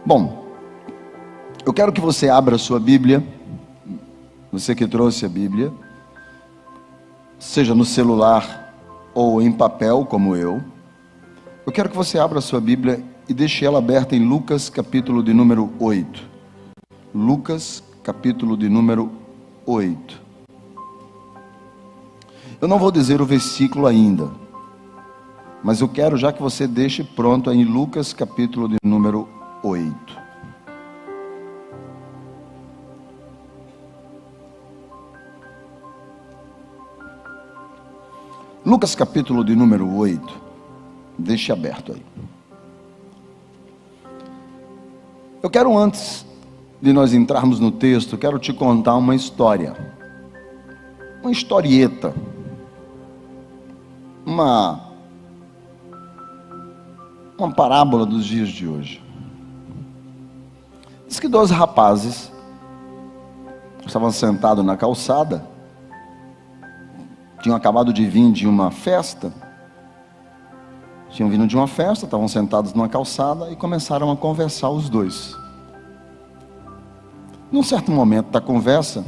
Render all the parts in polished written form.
Bom, eu quero que você abra a sua Bíblia, você que trouxe a Bíblia, seja no celular ou em papel, como eu. Eu quero que você abra a sua Bíblia e deixe ela aberta em Lucas, capítulo de número 8. Lucas, capítulo de número 8. Eu não vou dizer o versículo ainda, mas eu quero já que você deixe pronto em Lucas, capítulo de número 8. Lucas, capítulo de número 8. Deixe aberto aí. Eu quero, antes de nós entrarmos no texto, quero te contar uma história. Uma historieta. Uma parábola dos dias de hoje. Diz que 2 rapazes estavam sentados na calçada, tinham acabado de vir de uma festa, estavam sentados numa calçada e começaram a conversar os dois. Num certo momento da conversa,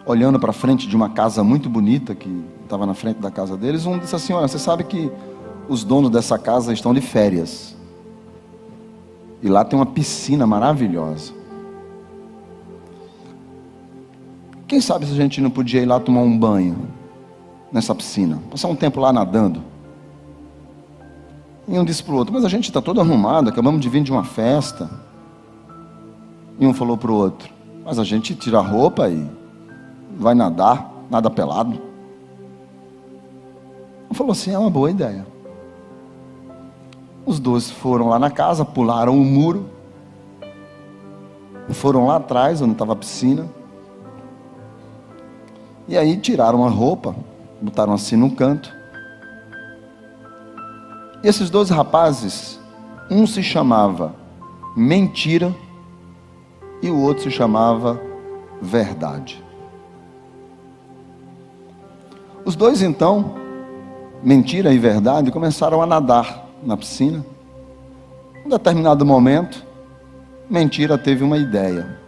olhando para frente de uma casa muito bonita que estava na frente da casa deles, um disse assim: olha, você sabe que os donos dessa casa estão de férias, e lá tem uma piscina maravilhosa. Quem sabe se a gente não podia ir lá tomar um banho nessa piscina, passar um tempo lá nadando? E um disse para o outro: mas a gente está todo arrumado, acabamos de vir de uma festa. E um falou para o outro: mas a gente tira a roupa e vai nadar, nada pelado. Um falou assim: é uma boa ideia. Os dois foram lá na casa, pularam o muro, foram lá atrás onde estava a piscina, e aí tiraram a roupa, botaram assim no canto. E esses 2 rapazes, um se chamava Mentira e o outro se chamava Verdade. Os dois então, Mentira e Verdade, começaram a nadar na piscina. Em um determinado momento, Mentira teve uma ideia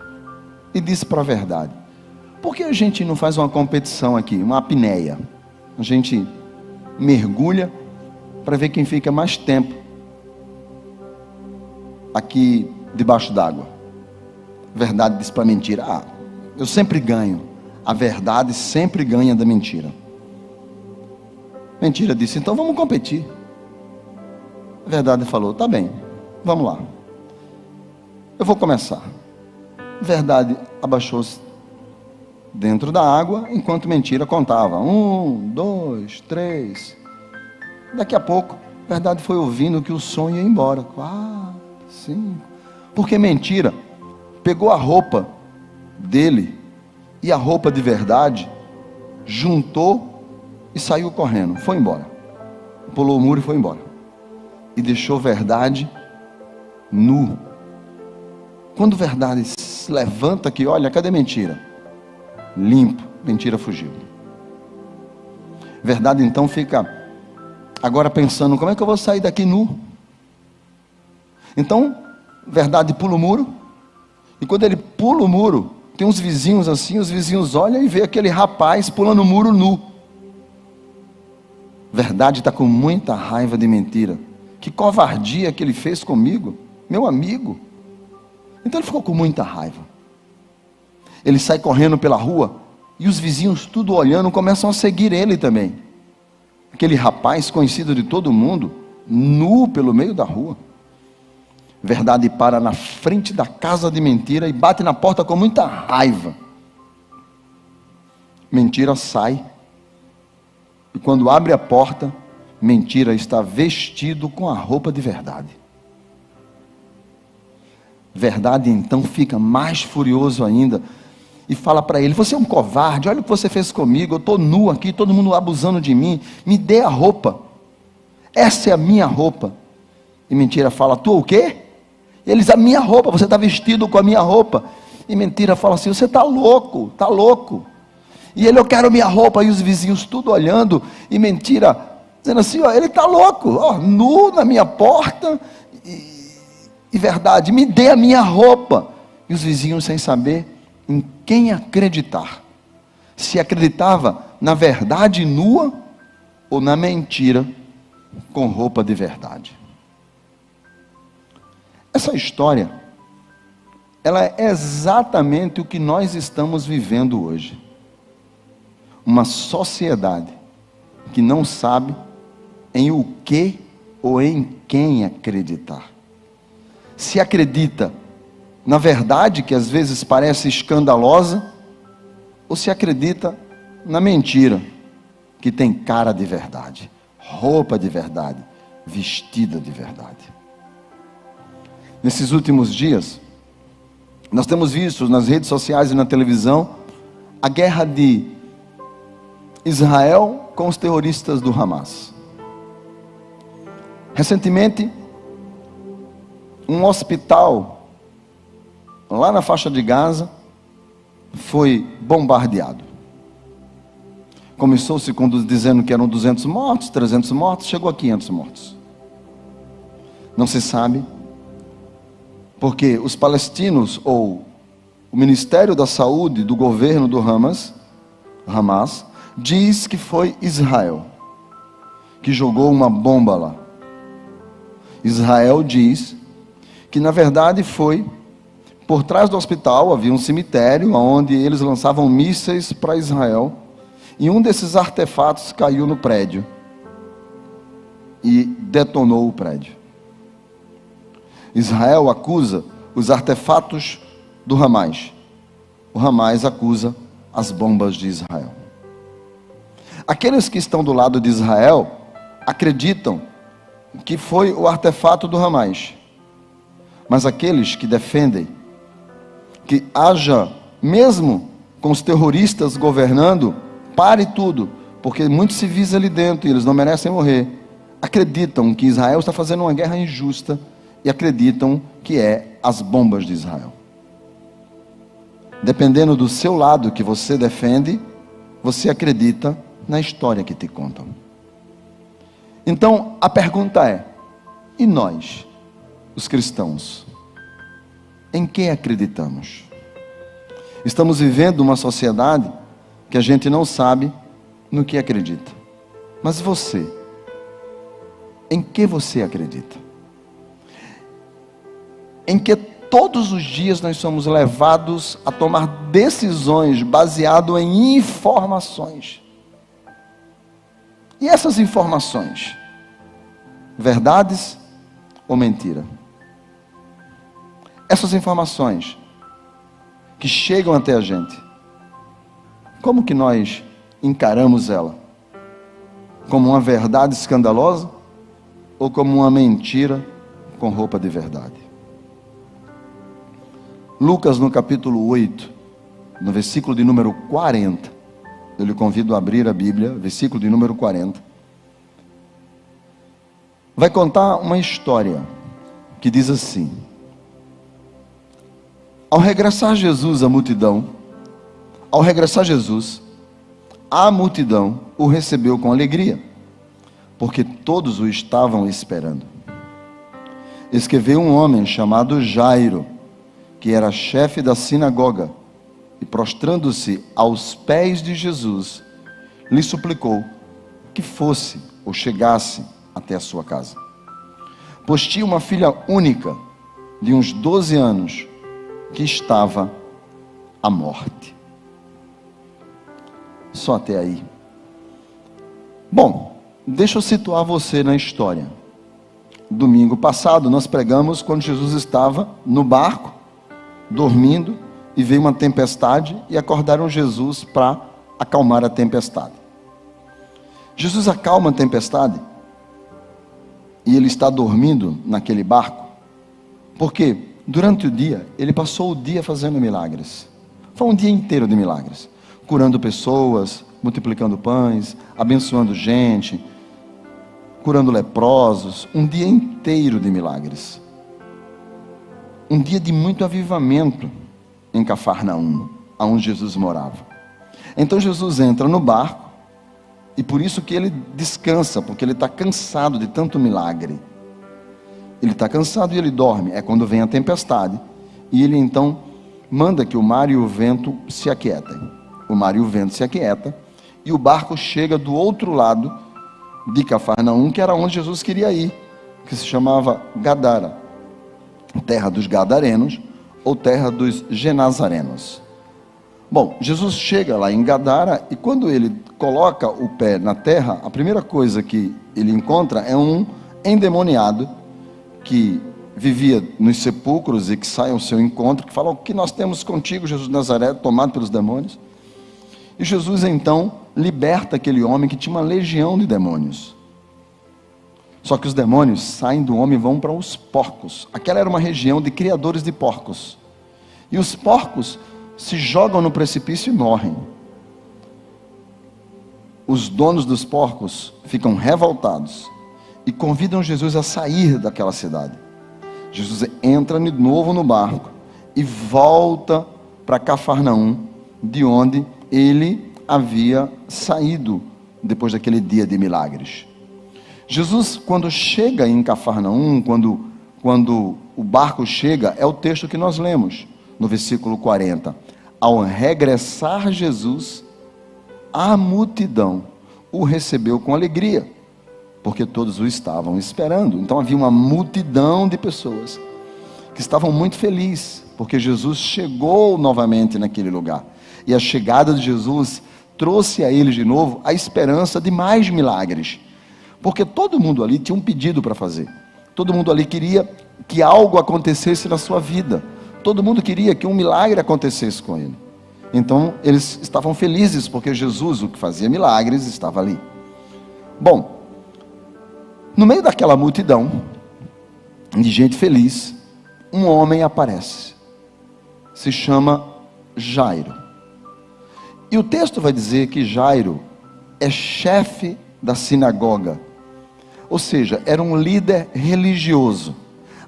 e disse para a Verdade: por que a gente não faz uma competição aqui, uma apneia? A gente mergulha para ver quem fica mais tempo aqui debaixo d'água. Verdade disse para Mentira: ah, eu sempre ganho. A verdade sempre ganha da mentira. Mentira disse: então vamos competir. A Verdade falou: tá bem, vamos lá, eu vou começar. Verdade abaixou-se dentro da água, enquanto Mentira contava: 1, 2, 3. Daqui a pouco, Verdade foi ouvindo que o som ia embora. 4, 5. Porque Mentira pegou a roupa dele e a roupa de Verdade, juntou e saiu correndo. Foi embora. Pulou o muro e foi embora. E deixou Verdade nu. Quando Verdade se levanta aqui, olha, cadê Mentira? Limpo. Mentira fugiu. Verdade então fica agora pensando: como é que eu vou sair daqui nu? Então Verdade pula o muro, e quando ele pula o muro, tem uns vizinhos assim, os vizinhos olham e vê aquele rapaz pulando o muro nu. Verdade está com muita raiva de Mentira. Que covardia que ele fez comigo, meu amigo. Então ele ficou com muita raiva. Ele sai correndo pela rua, e os vizinhos tudo olhando, começam a seguir ele também. Aquele rapaz conhecido de todo mundo, nu pelo meio da rua. Verdade para na frente da casa de Mentira e bate na porta com muita raiva. Mentira sai, e quando abre a porta, Mentira está vestido com a roupa de Verdade. Verdade então fica mais furioso ainda e fala para ele: você é um covarde, olha o que você fez comigo, eu estou nu aqui, todo mundo abusando de mim, me dê a roupa, essa é a minha roupa. E Mentira fala: tu o quê? E eles: a minha roupa, você está vestido com a minha roupa. E Mentira fala assim: você está louco, está louco. E ele: eu quero minha roupa. E os vizinhos tudo olhando, e Mentira dizendo assim: ó, ele está louco, ó, nu na minha porta, e verdade, me dê a minha roupa. E os vizinhos sem saber em quem acreditar. Se acreditava na verdade nua ou na mentira com roupa de verdade. Essa história, ela é exatamente o que nós estamos vivendo hoje. Uma sociedade que não sabe em o que ou em quem acreditar. Se acredita na verdade, que às vezes parece escandalosa, ou se acredita na mentira, que tem cara de verdade, roupa de verdade, vestida de verdade. Nesses últimos dias, nós temos visto nas redes sociais e na televisão a guerra de Israel com os terroristas do Hamas. Recentemente, um hospital lá na faixa de Gaza foi bombardeado. Começou-se dizendo que eram 200 mortos, 300 mortos, chegou a 500 mortos. Não se sabe, porque os palestinos, ou o Ministério da Saúde do governo do Hamas, diz que foi Israel que jogou uma bomba lá. Israel diz que na verdade foi por trás do hospital, havia um cemitério onde eles lançavam mísseis para Israel, e um desses artefatos caiu no prédio e detonou o prédio. Israel acusa os artefatos do Hamas. O Hamas acusa as bombas de Israel. Aqueles que estão do lado de Israel acreditam que foi o artefato do Hamas. Mas aqueles que defendem que haja, mesmo com os terroristas governando, pare tudo, porque muitos civis ali dentro, e eles não merecem morrer, acreditam que Israel está fazendo uma guerra injusta, e acreditam que é as bombas de Israel. Dependendo do seu lado que você defende, você acredita na história que te contam. Então, a pergunta é, e nós, os cristãos, em que acreditamos? Estamos vivendo uma sociedade que a gente não sabe no que acredita. Mas você, em que você acredita? Em que todos os dias nós somos levados a tomar decisões baseado em informações. E essas informações, verdades ou mentira? Essas informações que chegam até a gente, como que nós encaramos ela? Como uma verdade escandalosa ou como uma mentira com roupa de verdade? Lucas, no capítulo 8, no versículo de número 40, eu lhe convido a abrir a Bíblia, versículo de número 40, vai contar uma história que diz assim: ao regressar Jesus, a multidão o recebeu com alegria, porque todos o estavam esperando. Eis que veio um homem chamado Jairo, que era chefe da sinagoga, e prostrando-se aos pés de Jesus, lhe suplicou que fosse ou chegasse até a sua casa, pois tinha uma filha única, de uns 12 anos, que estava à morte. Só até aí. Bom, deixa eu situar você na história. Domingo passado nós pregamos quando Jesus estava no barco, dormindo, e veio uma tempestade, e acordaram Jesus para acalmar a tempestade. Jesus acalma a tempestade, e ele está dormindo naquele barco, porque durante o dia, ele passou o dia fazendo milagres. Foi um dia inteiro de milagres, curando pessoas, multiplicando pães, abençoando gente, curando leprosos, um dia inteiro de milagres. Um dia de muito avivamento em Cafarnaum, onde Jesus morava. Então Jesus entra no barco, e por isso que ele descansa, porque ele está cansado de tanto milagre. Ele está cansado e ele dorme. É quando vem a tempestade. E ele então manda que o mar e o vento se aquietem. O mar e o vento se aquietam. E o barco chega do outro lado de Cafarnaum, que era onde Jesus queria ir, que se chamava Gadara, terra dos Gadarenos, ou terra dos Genazarenos. Bom, Jesus chega lá em Gadara, e quando ele coloca o pé na terra, a primeira coisa que ele encontra é um endemoniado, que vivia nos sepulcros e que sai ao seu encontro, que fala: o que nós temos contigo, Jesus de Nazaré, tomado pelos demônios? E Jesus então liberta aquele homem que tinha uma legião de demônios. Só que os demônios saem do homem e vão para os porcos. Aquela era uma região de criadores de porcos. E os porcos se jogam no precipício e morrem. Os donos dos porcos ficam revoltados e convidam Jesus a sair daquela cidade. Jesus entra de novo no barco e volta para Cafarnaum, de onde ele havia saído depois daquele dia de milagres. Jesus, quando chega em Cafarnaum, quando o barco chega, é o texto que nós lemos, no versículo 40. Ao regressar Jesus, a multidão o recebeu com alegria, porque todos o estavam esperando. Então havia uma multidão de pessoas que estavam muito felizes, porque Jesus chegou novamente naquele lugar. E a chegada de Jesus trouxe a eles de novo a esperança de mais milagres, porque todo mundo ali tinha um pedido para fazer. Todo mundo ali queria que algo acontecesse na sua vida. Todo mundo queria que um milagre acontecesse com ele. Então eles estavam felizes, porque Jesus, o que fazia milagres, estava ali. Bom, no meio daquela multidão de gente feliz, um homem aparece. Se chama Jairo. E o texto vai dizer que Jairo é chefe da sinagoga. Ou seja, era um líder religioso.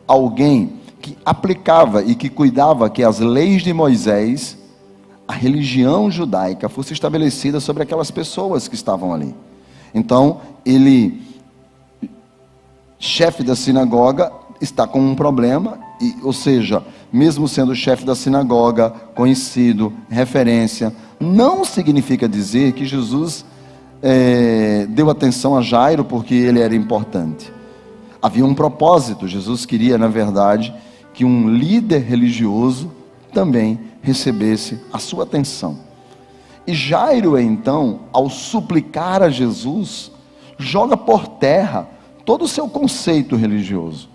Alguém que aplicava e que cuidava que as leis de Moisés, a religião judaica, fosse estabelecida sobre aquelas pessoas que estavam ali. Então, ele, chefe da sinagoga, está com um problema, ou seja, mesmo sendo chefe da sinagoga, conhecido, referência, não significa dizer que Jesus deu atenção a Jairo porque ele era importante. Havia um propósito. Jesus queria, na verdade, que um líder religioso também recebesse a sua atenção. E Jairo, então, ao suplicar a Jesus, joga por terra todo o seu conceito religioso.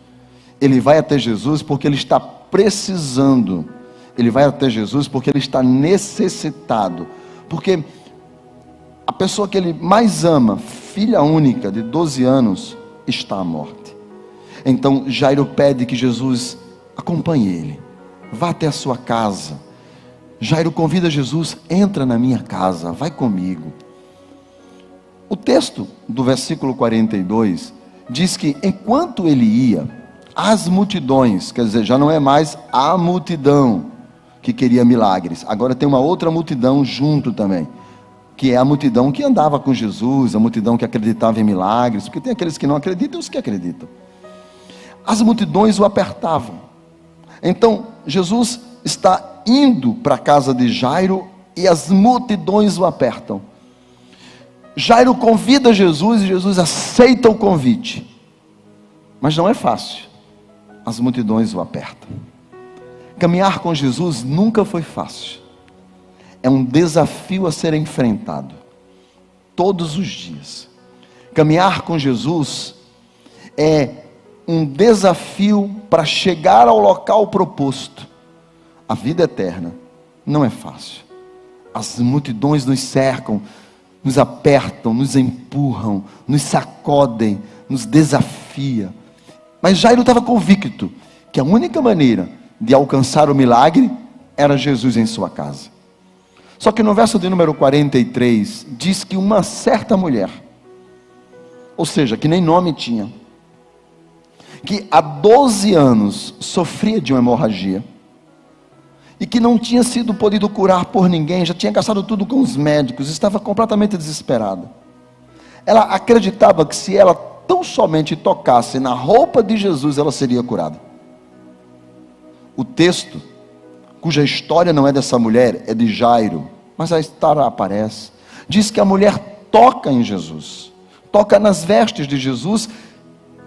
Ele vai até Jesus porque ele está precisando. Ele vai até Jesus porque ele está necessitado. Porque a pessoa que ele mais ama, filha única de 12 anos, está à morte. Então Jairo pede que Jesus acompanhe ele, vá até a sua casa. Jairo convida Jesus: entra na minha casa, vai comigo. O texto do versículo 42 diz que enquanto ele ia, as multidões, quer dizer, já não é mais a multidão que queria milagres, agora tem uma outra multidão junto também, que é a multidão que andava com Jesus, a multidão que acreditava em milagres, porque tem aqueles que não acreditam e os que acreditam. As multidões o apertavam. Então Jesus está indo para a casa de Jairo e as multidões o apertam. Jairo convida Jesus e Jesus aceita o convite, mas não é fácil. As multidões o apertam. Caminhar com Jesus nunca foi fácil. É um desafio a ser enfrentado todos os dias. Caminhar com Jesus é um desafio para chegar ao local proposto. A vida eterna não é fácil. As multidões nos cercam, nos apertam, nos empurram, nos sacodem, nos desafia. Mas Jairo estava convicto que a única maneira de alcançar o milagre era Jesus em sua casa. Só que no verso de número 43 diz que uma certa mulher, ou seja, que nem nome tinha, que há 12 anos sofria de uma hemorragia e que não tinha sido podido curar por ninguém, já tinha gastado tudo com os médicos, estava completamente desesperada. Ela acreditava que se ela tão somente tocasse na roupa de Jesus, ela seria curada. O texto, cuja história não é dessa mulher, é de Jairo, mas a história aparece, diz que a mulher toca em Jesus, toca nas vestes de Jesus,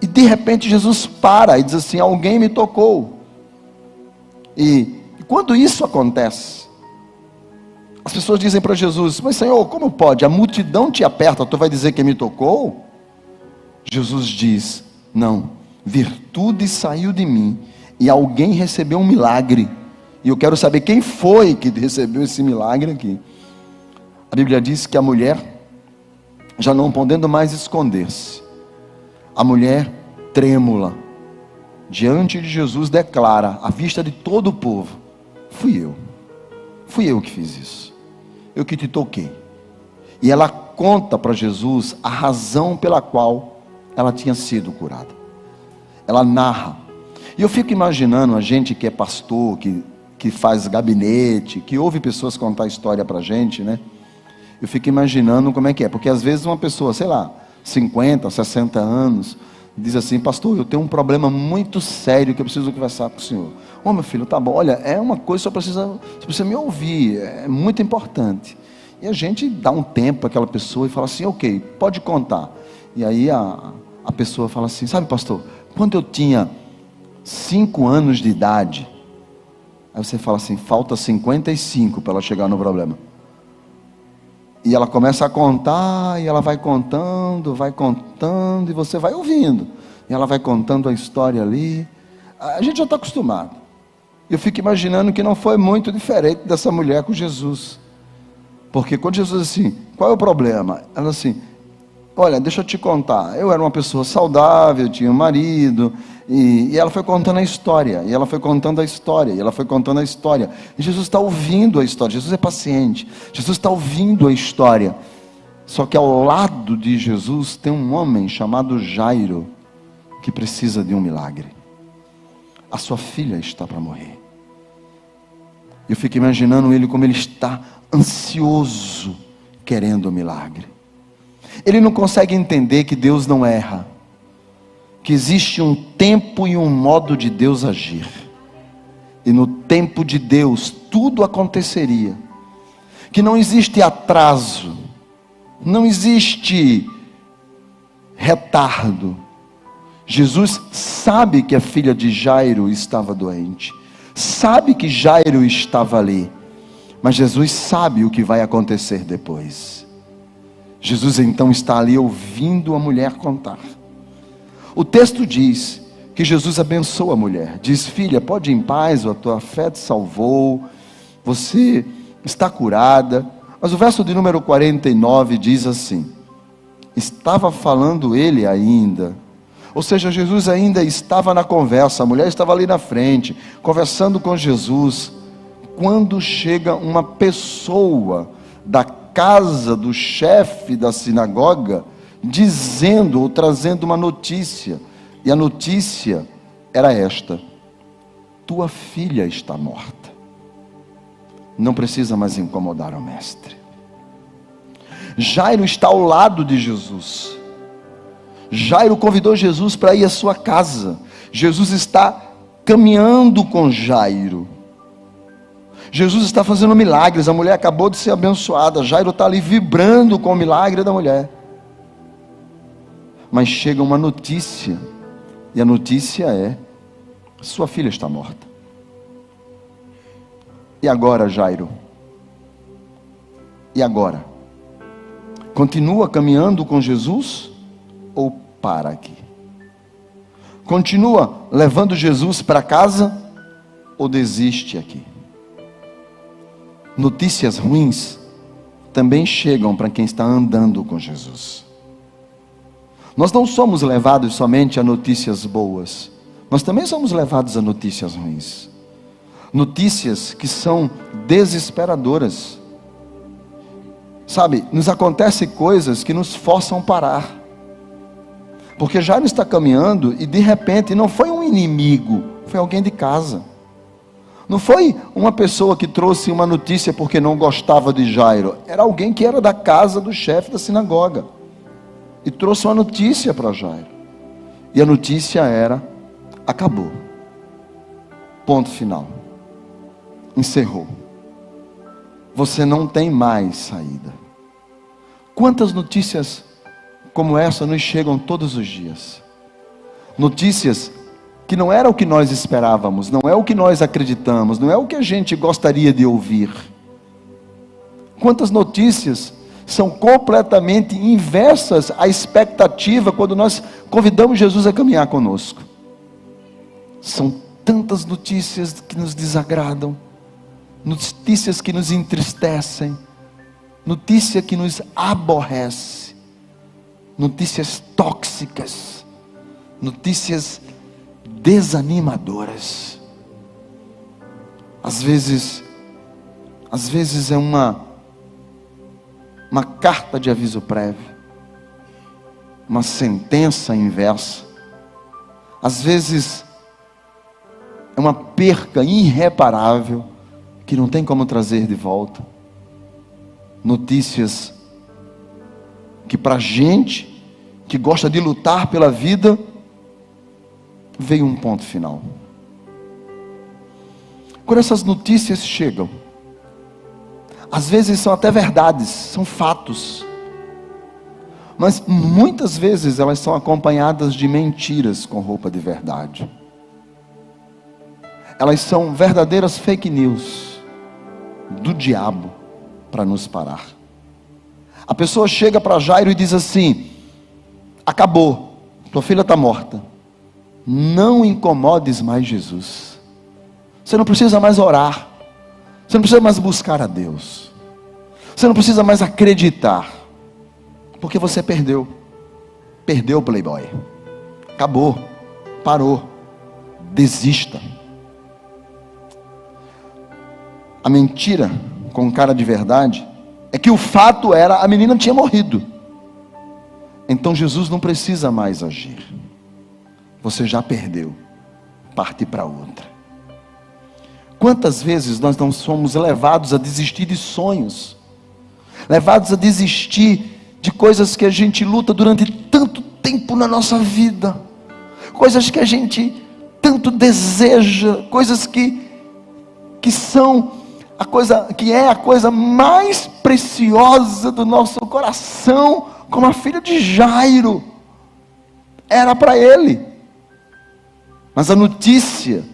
e de repente Jesus para e diz assim: alguém me tocou. E quando isso acontece, as pessoas dizem para Jesus: mas Senhor, como pode? A multidão te aperta, tu vai dizer que me tocou? Jesus diz: não, virtude saiu de mim, e alguém recebeu um milagre, e eu quero saber quem foi que recebeu esse milagre aqui. A Bíblia diz que a mulher, já não podendo mais esconder-se, a mulher trêmula, diante de Jesus declara, à vista de todo o povo: fui eu que fiz isso, eu que te toquei. E ela conta para Jesus a razão pela qual ela tinha sido curada. Ela narra, e eu fico imaginando a gente que é pastor, que faz gabinete, que ouve pessoas contar história para a gente, né? Eu fico imaginando como é que é, porque às vezes uma pessoa, sei lá, 50, 60 anos, diz assim: pastor, eu tenho um problema muito sério que eu preciso conversar com o senhor. Ô meu filho, tá bom, olha, é uma coisa, você precisa me ouvir, é muito importante. E a gente dá um tempo para aquela pessoa e fala assim: ok, pode contar. E aí a pessoa fala assim: sabe pastor, quando eu tinha 5 anos de idade, aí você fala assim: falta 55 para ela chegar no problema. E ela começa a contar, e ela vai contando, e você vai ouvindo. E ela vai contando a história ali. A gente já está acostumado. Eu fico imaginando que não foi muito diferente dessa mulher com Jesus. Porque quando Jesus assim: qual é o problema? Ela assim: olha, deixa eu te contar. Eu era uma pessoa saudável, tinha um marido. E ela foi contando a história, e ela foi contando a história, e ela foi contando a história. E Jesus está ouvindo a história. Jesus é paciente, Jesus está ouvindo a história. Só que ao lado de Jesus tem um homem chamado Jairo, que precisa de um milagre. A sua filha está para morrer. Eu fico imaginando ele como ele está ansioso, querendo o milagre. Ele não consegue entender que Deus não erra, que existe um tempo e um modo de Deus agir, e no tempo de Deus tudo aconteceria, que não existe atraso, não existe retardo. Jesus sabe que a filha de Jairo estava doente, sabe que Jairo estava ali, mas Jesus sabe o que vai acontecer depois. Jesus então está ali ouvindo a mulher contar. O texto diz que Jesus abençoa a mulher, diz: filha, pode ir em paz, a tua fé te salvou, você está curada. Mas o verso de número 49 diz assim: estava falando ele ainda, ou seja, Jesus ainda estava na conversa, a mulher estava ali na frente, conversando com Jesus, quando chega uma pessoa da casa do chefe da sinagoga, dizendo ou trazendo uma notícia, e a notícia era esta: tua filha está morta, não precisa mais incomodar o mestre. Jairo está ao lado de Jesus. Jairo convidou Jesus para ir à sua casa. Jesus está caminhando com Jairo. Jesus está fazendo milagres. A mulher acabou de ser abençoada. Jairo está ali vibrando com o milagre da mulher. Mas chega uma notícia, e a notícia é: sua filha está morta. E agora, Jairo? E agora? Continua caminhando com Jesus ou para aqui? Continua levando Jesus para casa ou desiste aqui? Notícias ruins também chegam para quem está andando com Jesus. Nós não somos levados somente a notícias boas, nós também somos levados a notícias ruins, notícias que são desesperadoras. Sabe, nos acontecem coisas que nos forçam a parar, porque Jairo está caminhando e de repente não foi um inimigo, foi alguém de casa. Não foi uma pessoa que trouxe uma notícia porque não gostava de Jairo, era alguém que era da casa do chefe da sinagoga e trouxe uma notícia para Jairo. E a notícia era: acabou. Ponto final. Encerrou. Você não tem mais saída. Quantas notícias como essa nos chegam todos os dias? Notícias que não era o que nós esperávamos, não é o que nós acreditamos, não é o que a gente gostaria de ouvir. Quantas notícias são completamente inversas à expectativa quando nós convidamos Jesus a caminhar conosco? São tantas notícias que nos desagradam, notícias que nos entristecem, notícia que nos aborrece, notícias tóxicas, notícias desanimadoras. Às vezes é uma carta de aviso prévio, uma sentença inversa. Às vezes é uma perca irreparável que não tem como trazer de volta. Notícias que para gente que gosta de lutar pela vida, veio um ponto final. Quando essas notícias chegam, às vezes são até verdades, são fatos, mas muitas vezes elas são acompanhadas de mentiras com roupa de verdade. Elas são verdadeiras fake news do diabo para nos parar. A pessoa chega para Jairo e diz assim: acabou, tua filha está morta. Não incomodes mais Jesus. Você não precisa mais orar. Você não precisa mais buscar a Deus. Você não precisa mais acreditar. Porque você perdeu. Perdeu o playboy. Acabou. Parou. Desista. A mentira com cara de verdade é que o fato era: a menina tinha morrido. Então Jesus não precisa mais agir. Você já perdeu. Parte para outra. Quantas vezes nós não somos levados a desistir de sonhos, levados a desistir de coisas que a gente luta durante tanto tempo na nossa vida, coisas que a gente tanto deseja, coisas que são a coisa, que é a coisa mais preciosa do nosso coração, como a filha de Jairo. Era para ele. Mas a notícia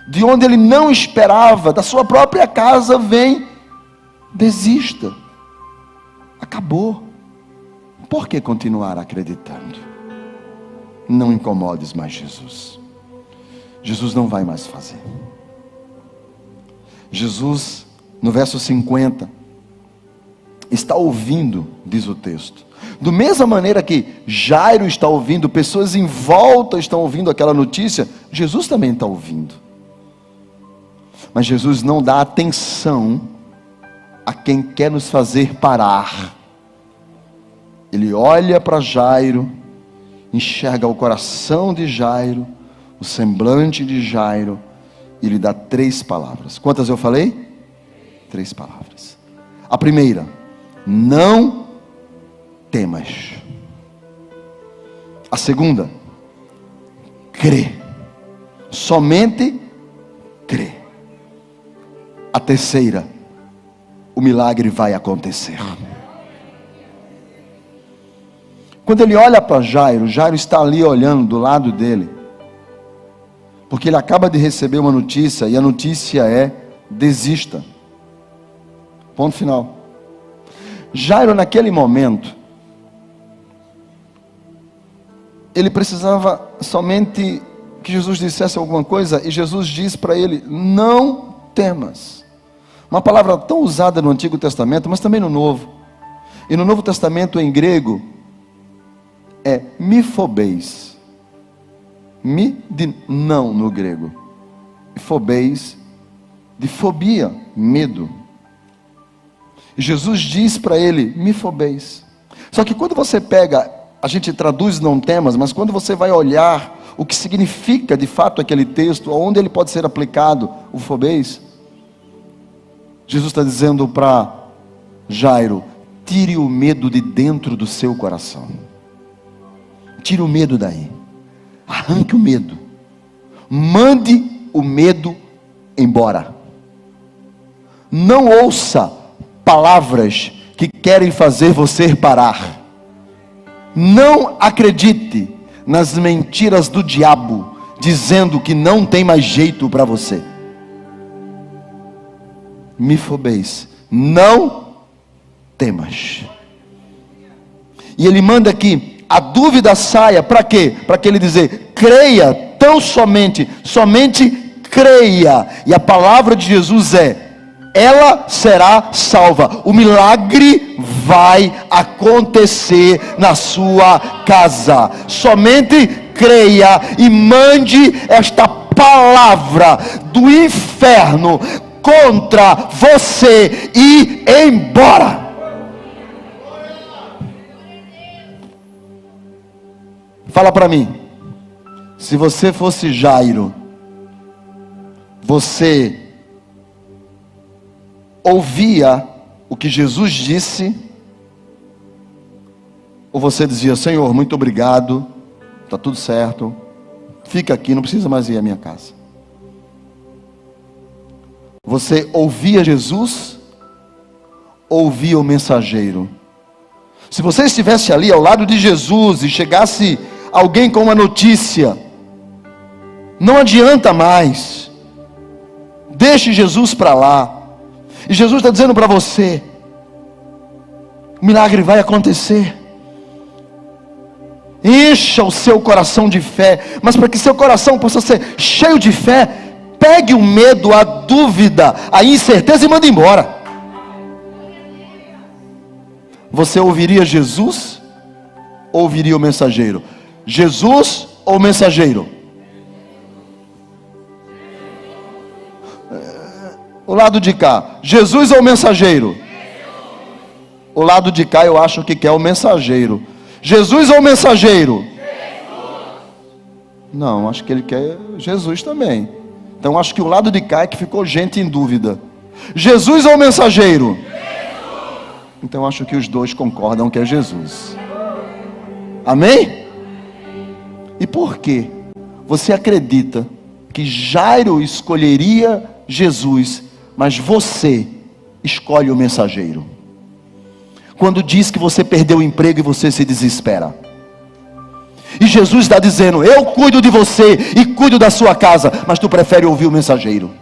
de onde ele não esperava, da sua própria casa, vem: desista, acabou. Por que continuar acreditando? Não incomodes mais Jesus. Jesus não vai mais fazer. Jesus, no verso 50, está ouvindo, diz o texto. Da mesma maneira que Jairo está ouvindo, pessoas em volta estão ouvindo aquela notícia, Jesus também está ouvindo. Mas Jesus não dá atenção a quem quer nos fazer parar. Ele olha para Jairo, enxerga o coração de Jairo, o semblante de Jairo, e lhe dá 3 palavras. Quantas eu falei? 3 palavras. A primeira: não temas. A segunda: crê. Somente crê. A terceira: o milagre vai acontecer. Quando ele olha para Jairo, Jairo está ali olhando do lado dele, porque ele acaba de receber uma notícia, e a notícia é: desista. Ponto final. Jairo, naquele momento, ele precisava somente que Jesus dissesse alguma coisa, e Jesus diz para ele: não temas. Uma palavra tão usada no Antigo Testamento, mas também no Novo. E no Novo Testamento, em grego, é mifobeis. Mi de não no grego, e fobeis de fobia, medo. E Jesus diz para ele: mifobeis. Só que quando você pega, a gente traduz não temas, mas quando você vai olhar o que significa de fato aquele texto, onde ele pode ser aplicado, o fobeis, Jesus está dizendo para Jairo: tire o medo de dentro do seu coração. Tire o medo daí. Arranque o medo. Mande o medo embora. Não ouça palavras que querem fazer você parar. Não acredite nas mentiras do diabo, dizendo que não tem mais jeito para você. Mefibosete, não temas. E ele manda que a dúvida saia, para quê? Para que ele dizer, creia, tão somente creia. E a palavra de Jesus é, ela será salva. O milagre vai acontecer na sua casa. Somente creia e mande esta palavra do inferno contra você e embora. Fala para mim, se você fosse Jairo, você ouvia o que Jesus disse, ou você dizia, Senhor, muito obrigado, está tudo certo, fica aqui, não precisa mais ir à minha casa? Você ouvia Jesus, ou ouvia o mensageiro? Se você estivesse ali ao lado de Jesus e chegasse alguém com uma notícia, não adianta mais, deixe Jesus para lá. E Jesus está dizendo para você, o milagre vai acontecer. Encha o seu coração de fé, mas para que seu coração possa ser cheio de fé, pegue o medo, a dúvida, a incerteza e mande embora. Você ouviria Jesus ou ouviria o mensageiro? Jesus ou o mensageiro? O lado de cá, Jesus ou o mensageiro? O lado de cá eu acho que quer o mensageiro. Jesus ou o mensageiro? Não, acho que ele quer Jesus também. Então acho que o lado de cá é que ficou gente em dúvida. Jesus ou o mensageiro? Então acho que os dois concordam que é Jesus. Amém? E por que você acredita que Jairo escolheria Jesus, mas você escolhe o mensageiro? Quando diz que você perdeu o emprego e você se desespera, e Jesus está dizendo, eu cuido de você e cuido da sua casa, mas tu prefere ouvir o mensageiro.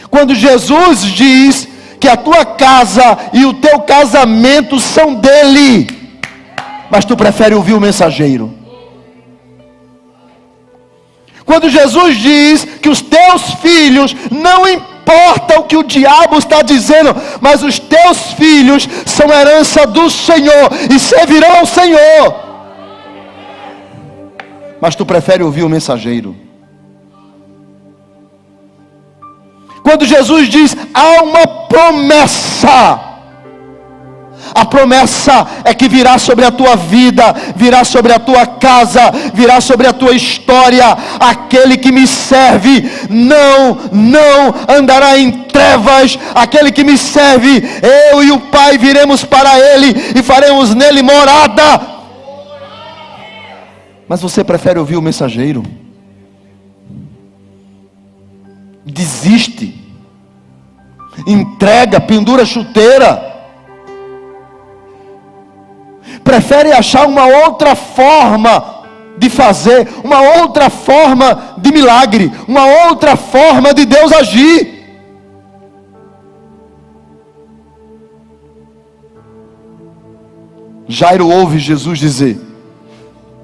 Quando Jesus diz que a tua casa e o teu casamento são dele, mas tu prefere ouvir o mensageiro. Quando Jesus diz que os teus filhos, não importa o que o diabo está dizendo, mas os teus filhos são herança do Senhor e servirão ao Senhor, mas tu prefere ouvir o mensageiro. Quando Jesus diz, há uma promessa, a promessa é que virá sobre a tua vida, virá sobre a tua casa, virá sobre a tua história. Aquele que me serve não andará em trevas. Aquele que me serve, eu e o Pai viremos para ele e faremos nele morada. Mas você prefere ouvir o mensageiro? Desiste, entrega, pendura a chuteira, prefere achar uma outra forma de fazer, uma outra forma de milagre, uma outra forma de Deus agir. Jairo ouve Jesus dizer,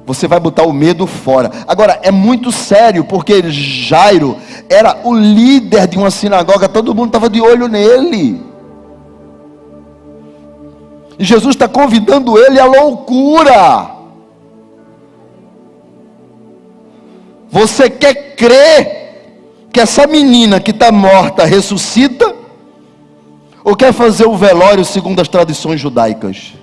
você vai botar o medo fora. Agora, é muito sério, porque Jairo era o líder de uma sinagoga, todo mundo estava de olho nele. E Jesus está convidando ele à loucura. Você quer crer que essa menina que está morta ressuscita? Ou quer fazer o velório segundo as tradições judaicas?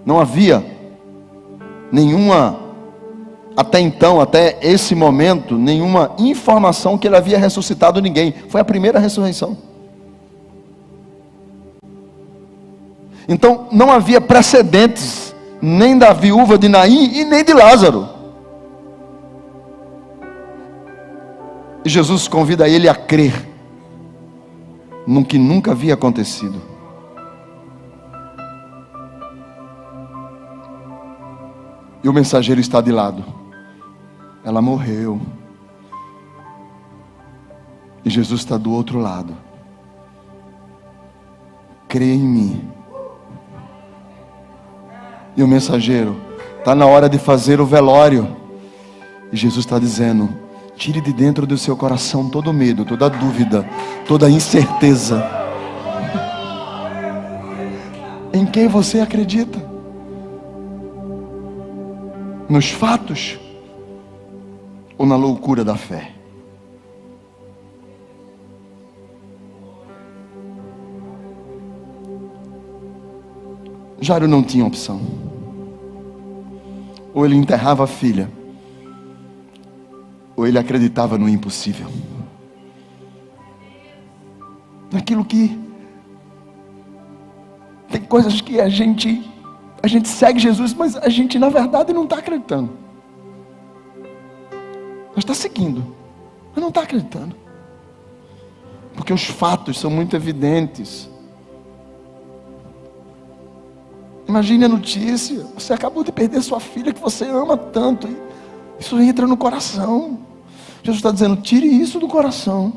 Não havia nenhuma, até então, até esse momento, nenhuma informação que ele havia ressuscitado ninguém. Foi a primeira ressurreição. Então não havia precedentes, nem da viúva de Naim e nem de Lázaro. E Jesus convida ele a crer no que nunca havia acontecido. E o mensageiro está de lado. Ela morreu. E Jesus está do outro lado. Crê em mim. E o mensageiro está na hora de fazer o velório. E Jesus está dizendo: tire de dentro do seu coração todo medo, toda dúvida, toda incerteza. Em quem você acredita? Nos fatos ou na loucura da fé? Jairo não tinha opção. Ou ele enterrava a filha, ou ele acreditava no impossível. Naquilo que... Tem coisas que a gente segue Jesus, mas a gente na verdade não está acreditando. Nós está seguindo, mas não está acreditando. Porque os fatos são muito evidentes. Imagine a notícia: você acabou de perder sua filha que você ama tanto. E isso entra no coração. Jesus está dizendo: tire isso do coração.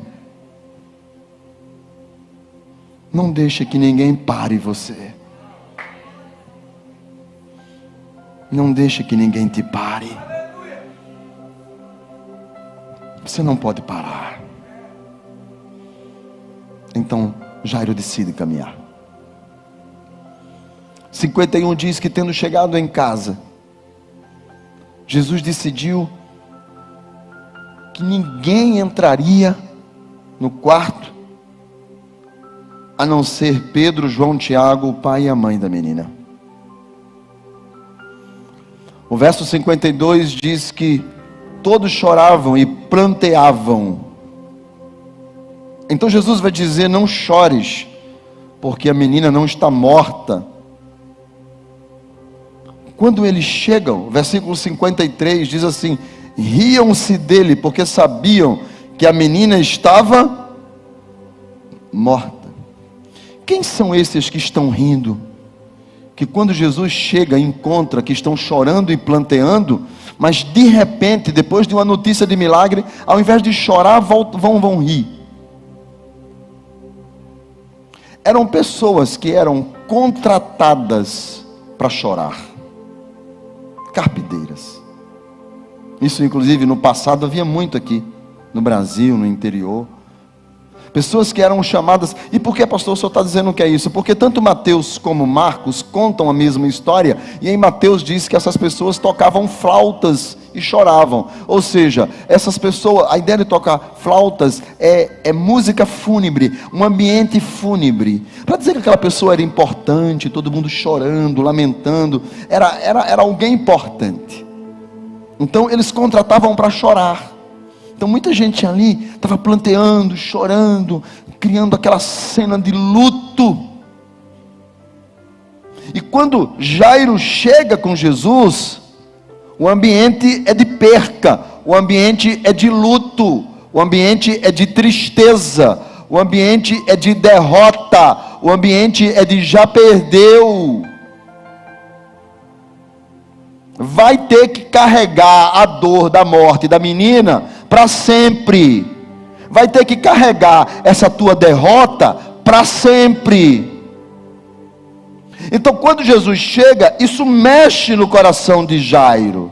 Não deixe que ninguém pare você. Não deixe que ninguém te pare. Você não pode parar. Então Jairo decide caminhar. 51 diz que, tendo chegado em casa, Jesus decidiu que ninguém entraria no quarto, a não ser Pedro, João, Tiago, o pai e a mãe da menina. O verso 52 diz que todos choravam e pranteavam. Então Jesus vai dizer: não chores, porque a menina não está morta. Quando eles chegam, versículo 53 diz assim: riam-se dele, porque sabiam que a menina estava morta. Quem são esses que estão rindo? Que quando Jesus chega, encontra que estão chorando e planteando, mas de repente, depois de uma notícia de milagre, ao invés de chorar, vão rir. Eram pessoas que eram contratadas para chorar. Carpideiras. Isso inclusive no passado havia muito aqui no Brasil, no interior. Pessoas que eram chamadas. E por que, pastor, o senhor está dizendo que é isso? Porque tanto Mateus como Marcos contam a mesma história. E em Mateus diz que essas pessoas tocavam flautas e choravam. Ou seja, essas pessoas, a ideia de tocar flautas é música fúnebre, um ambiente fúnebre, para dizer que aquela pessoa era importante, todo mundo chorando, lamentando, era alguém importante. Então eles contratavam para chorar. Então muita gente ali estava planteando, chorando, criando aquela cena de luto. E quando Jairo chega com Jesus, o ambiente é de perca, o ambiente é de luto, o ambiente é de tristeza, o ambiente é de derrota, o ambiente é de já perdeu. Vai ter que carregar a dor da morte da menina para sempre. Vai ter que carregar essa tua derrota para sempre. Então quando Jesus chega, isso mexe no coração de Jairo.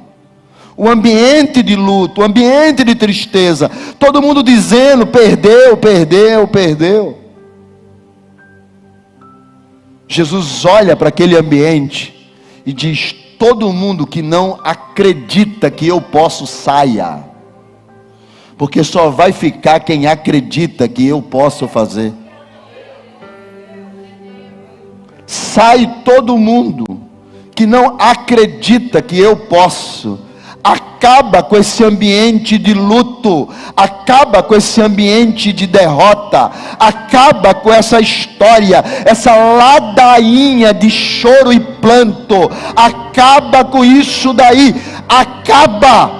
O ambiente de luto, o ambiente de tristeza, todo mundo dizendo: perdeu, perdeu, perdeu. Jesus olha para aquele ambiente e diz: todo mundo que não acredita que eu posso, saia, porque só vai ficar quem acredita que eu posso fazer. Sai todo mundo que não acredita que eu posso. acaba com esse ambiente de luto, acaba com esse ambiente de derrota, acaba com essa história, essa ladainha de choro e planto, acaba com isso daí, acaba,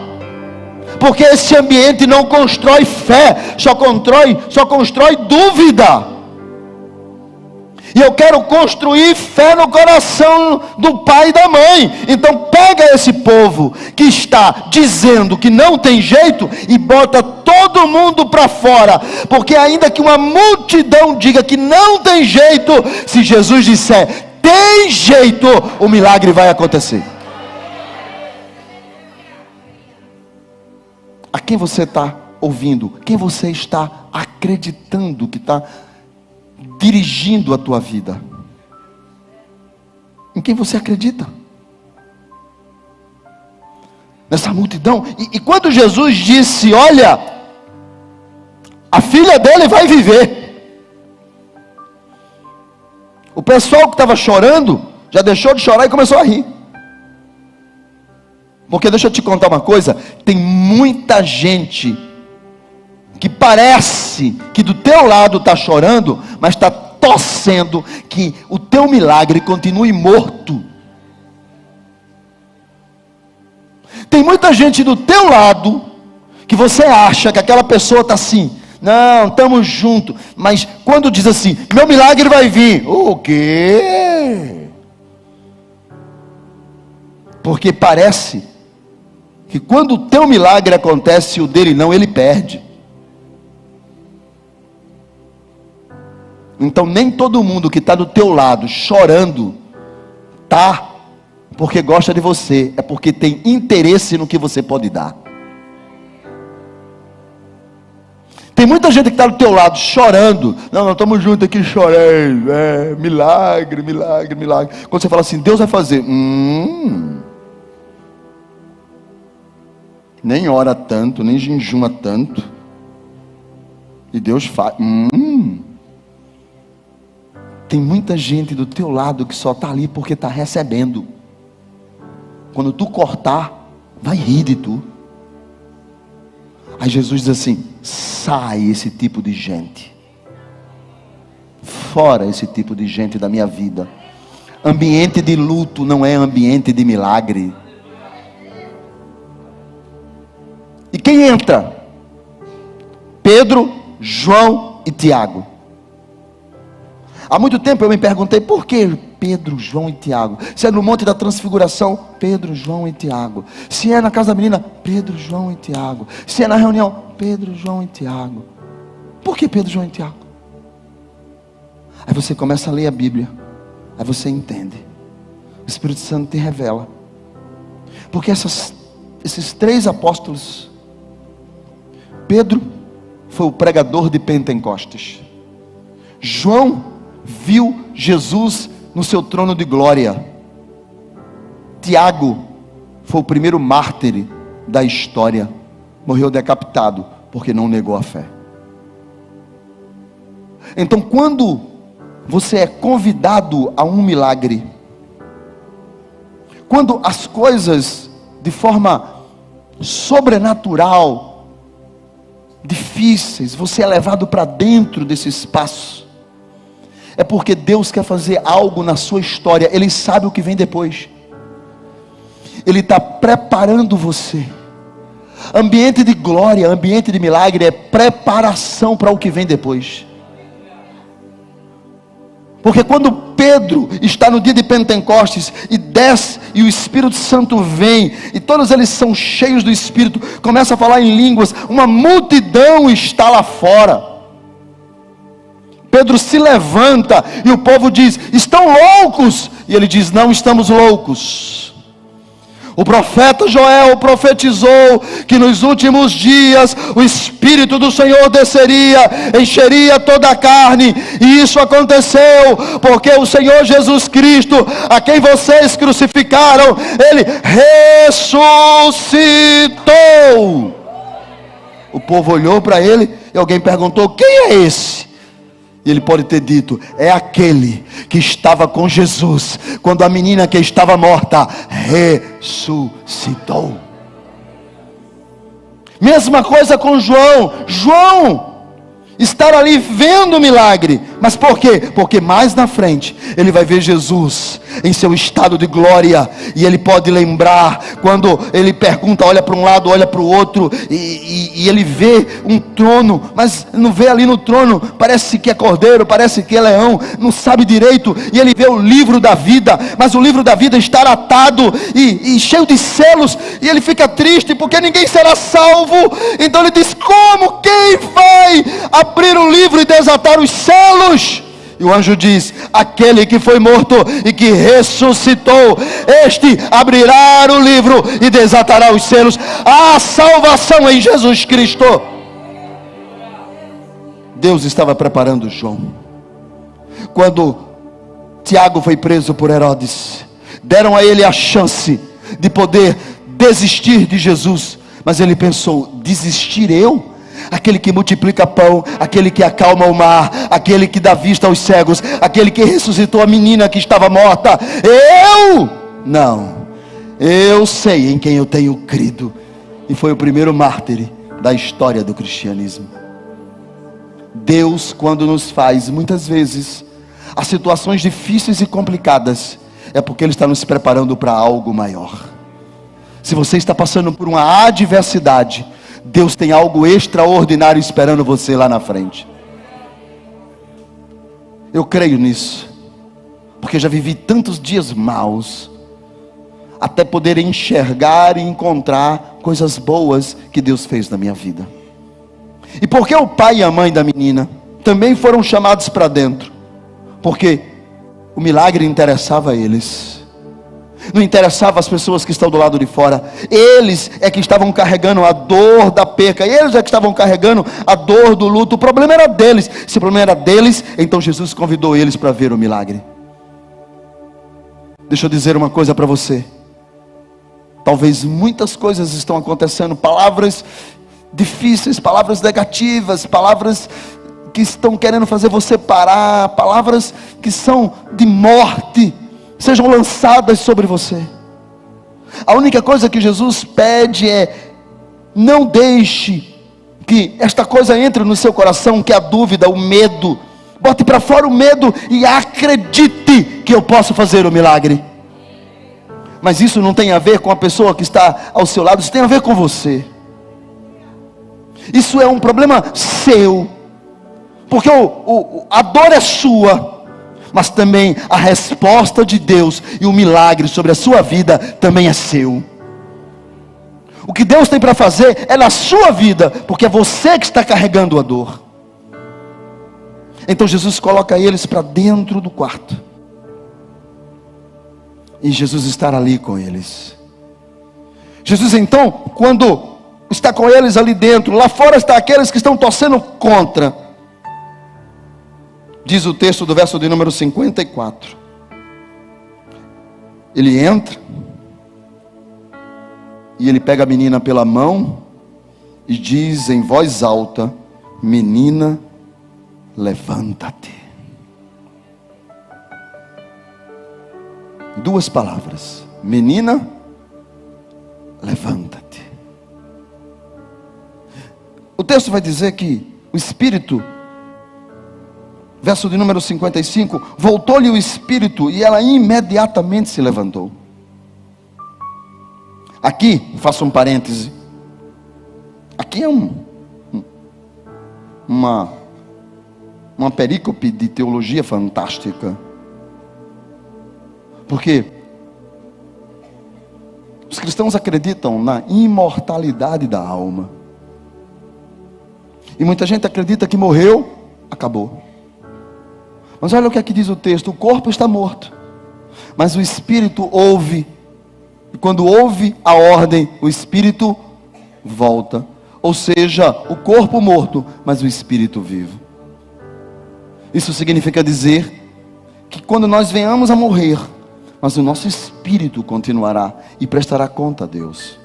porque esse ambiente não constrói fé, só constrói dúvida. E eu quero construir fé no coração do pai e da mãe. Então pega esse povo que está dizendo que não tem jeito e bota todo mundo para fora. Porque ainda que uma multidão diga que não tem jeito, se Jesus disser tem jeito, o milagre vai acontecer. A quem você está ouvindo? Quem você está acreditando que está dirigindo a tua vida? Em quem você acredita? Nessa multidão. E quando Jesus disse, olha, a filha dele vai viver, o pessoal que estava chorando já deixou de chorar e começou a rir. Porque deixa eu te contar uma coisa, tem muita gente que parece que do teu lado está chorando, mas está torcendo que o teu milagre continue morto. Tem muita gente do teu lado, que você acha que aquela pessoa está assim, não, estamos juntos, mas quando diz assim, meu milagre vai vir, o quê? Porque parece que quando o teu milagre acontece e o dele não, ele perde. Então nem todo mundo que está do teu lado chorando, tá porque gosta de você, é porque tem interesse no que você pode dar. Tem muita gente que está do teu lado chorando, não, estamos juntos aqui chorando, milagre, milagre, milagre. Quando você fala assim, Deus vai fazer, nem ora tanto, nem jejuma tanto, e Deus faz, Tem muita gente do teu lado que só está ali porque está recebendo. Quando tu cortar, vai rir de tu. Aí Jesus diz assim, sai esse tipo de gente. Fora esse tipo de gente da minha vida. Ambiente de luto não é ambiente de milagre. E quem entra? Pedro, João e Tiago. Há muito tempo eu me perguntei, por que Pedro, João e Tiago? Se é no Monte da Transfiguração, Pedro, João e Tiago. Se é na casa da menina, Pedro, João e Tiago. Se é na reunião, Pedro, João e Tiago. Por que Pedro, João e Tiago? Aí você começa a ler a Bíblia. Aí você entende. O Espírito Santo te revela. Porque esses três apóstolos, Pedro foi o pregador de Pentecostes. João viu Jesus no seu trono de glória. Tiago foi o primeiro mártir da história. Morreu decapitado porque não negou a fé. Então quando você é convidado a um milagre, quando as coisas de forma sobrenatural, difíceis, você é levado para dentro desse espaço, é porque Deus quer fazer algo na sua história. Ele sabe o que vem depois. Ele está preparando você. Ambiente de glória, ambiente de milagre é preparação para o que vem depois. Porque quando Pedro está no dia de Pentecostes e desce e o Espírito Santo vem e todos eles são cheios do Espírito, começa a falar em línguas, uma multidão está lá fora. Pedro se levanta e o povo diz, estão loucos? E ele diz, não estamos loucos. O profeta Joel profetizou que nos últimos dias o Espírito do Senhor desceria, encheria toda a carne, e isso aconteceu, porque o Senhor Jesus Cristo, a quem vocês crucificaram, Ele ressuscitou. O povo olhou para ele e alguém perguntou, quem é esse? E ele pode ter dito, é aquele que estava com Jesus quando a menina que estava morta ressuscitou. Mesma coisa com João. João estar ali vendo o milagre, mas por quê? Porque mais na frente ele vai ver Jesus em seu estado de glória, e ele pode lembrar quando ele pergunta, olha para um lado, olha para o outro, e ele vê um trono, mas não vê ali no trono, parece que é cordeiro, parece que é leão, não sabe direito, e ele vê o livro da vida, mas o livro da vida está atado e cheio de selos, e ele fica triste porque ninguém será salvo. Então ele diz, como? Quem vai abrir o livro e desatar os selos? E o anjo diz, aquele que foi morto e que ressuscitou, este abrirá o livro e desatará os selos. Há salvação em Jesus Cristo. Deus estava preparando João. Quando Tiago foi preso por Herodes, deram a ele a chance de poder desistir de Jesus, mas ele pensou, desistir eu? Aquele que multiplica pão, aquele que acalma o mar, aquele que dá vista aos cegos, aquele que ressuscitou a menina que estava morta, eu? Não, eu sei em quem eu tenho crido, e foi o primeiro mártir da história do cristianismo. Deus, quando nos faz, muitas vezes, as situações difíceis e complicadas, é porque Ele está nos preparando para algo maior. Se você está passando por uma adversidade, Deus tem algo extraordinário esperando você lá na frente. Eu creio nisso, porque já vivi tantos dias maus, até poder enxergar e encontrar coisas boas que Deus fez na minha vida. E porque o pai e a mãe da menina também foram chamados para dentro? Porque o milagre interessava a eles, não interessava as pessoas que estão do lado de fora. Eles é que estavam carregando a dor da perca, eles é que estavam carregando a dor do luto. O problema era deles. Se o problema era deles, então Jesus convidou eles para ver o milagre. Deixa eu dizer uma coisa para você. Talvez muitas coisas estão acontecendo, palavras difíceis, palavras negativas, palavras que estão querendo fazer você parar, palavras que são de morte, sejam lançadas sobre você. A única coisa que Jesus pede é, não deixe que esta coisa entre no seu coração, que é a dúvida, o medo. Bote para fora o medo e acredite que eu posso fazer o milagre. Mas isso não tem a ver com a pessoa que está ao seu lado, isso tem a ver com você. Isso é um problema seu, porque a dor é sua, mas também a resposta de Deus e o milagre sobre a sua vida também é seu. O que Deus tem para fazer é na sua vida, porque é você que está carregando a dor. Então Jesus coloca eles para dentro do quarto, e Jesus está ali com eles. Jesus então, quando está com eles ali dentro, lá fora está aqueles que estão torcendo contra. Diz o texto do verso de número 54. Ele entra, e ele pega a menina pela mão, e diz em voz alta, menina, levanta-te. Duas palavras, menina, levanta-te. O texto vai dizer que o Espírito, verso de número 55, voltou-lhe o Espírito e ela imediatamente se levantou. Aqui, faço um parêntese, aqui é uma perícope de teologia fantástica, porque os cristãos acreditam na imortalidade da alma, e muita gente acredita que morreu, acabou. Mas olha o que aqui diz o texto, o corpo está morto, mas o Espírito ouve, e quando ouve a ordem, o Espírito volta. Ou seja, o corpo morto, mas o Espírito vivo. Isso significa dizer que quando nós venhamos a morrer, mas o nosso espírito continuará e prestará conta a Deus.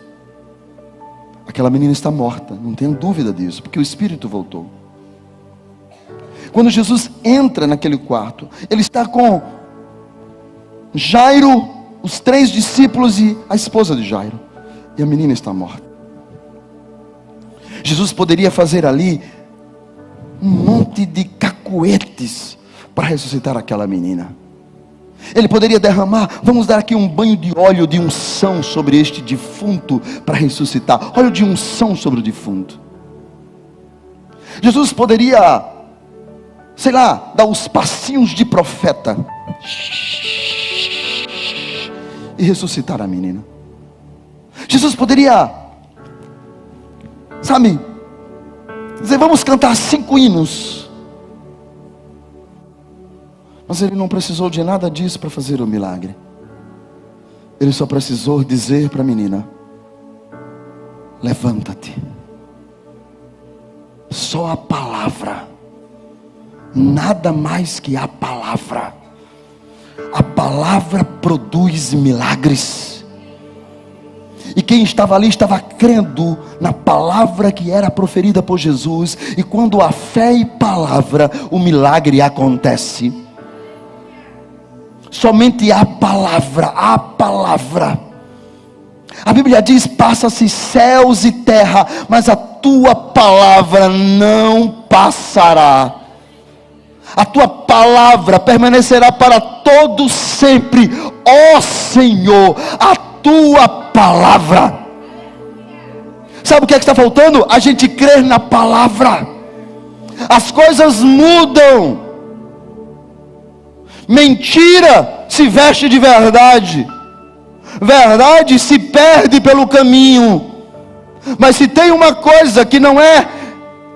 Aquela menina está morta, não tenho dúvida disso, porque o Espírito voltou. Quando Jesus entra naquele quarto, ele está com Jairo, os 3 discípulos e a esposa de Jairo, e a menina está morta. Jesus poderia fazer ali um monte de cacuetes para ressuscitar aquela menina. Ele poderia derramar, vamos dar aqui um banho de óleo de unção sobre este defunto para ressuscitar. Óleo de unção sobre o defunto. Jesus poderia, sei lá, dar os passinhos de profeta e ressuscitar a menina. Jesus poderia, sabe, dizer, vamos cantar 5 hinos. Mas ele não precisou de nada disso para fazer o milagre. Ele só precisou dizer para a menina: levanta-te. Só a palavra, nada mais que a palavra. A palavra produz milagres. E quem estava ali estava crendo na palavra que era proferida por Jesus. E quando há fé e palavra, o milagre acontece. Somente a palavra, a palavra. A Bíblia diz: passa-se céus e terra, mas a tua palavra não passará. A tua palavra permanecerá para todo sempre. Ó Senhor, a tua palavra. Sabe o que é que está faltando? A gente crer na palavra. As coisas mudam. Mentira se veste de verdade. Verdade se perde pelo caminho. Mas se tem uma coisa que não é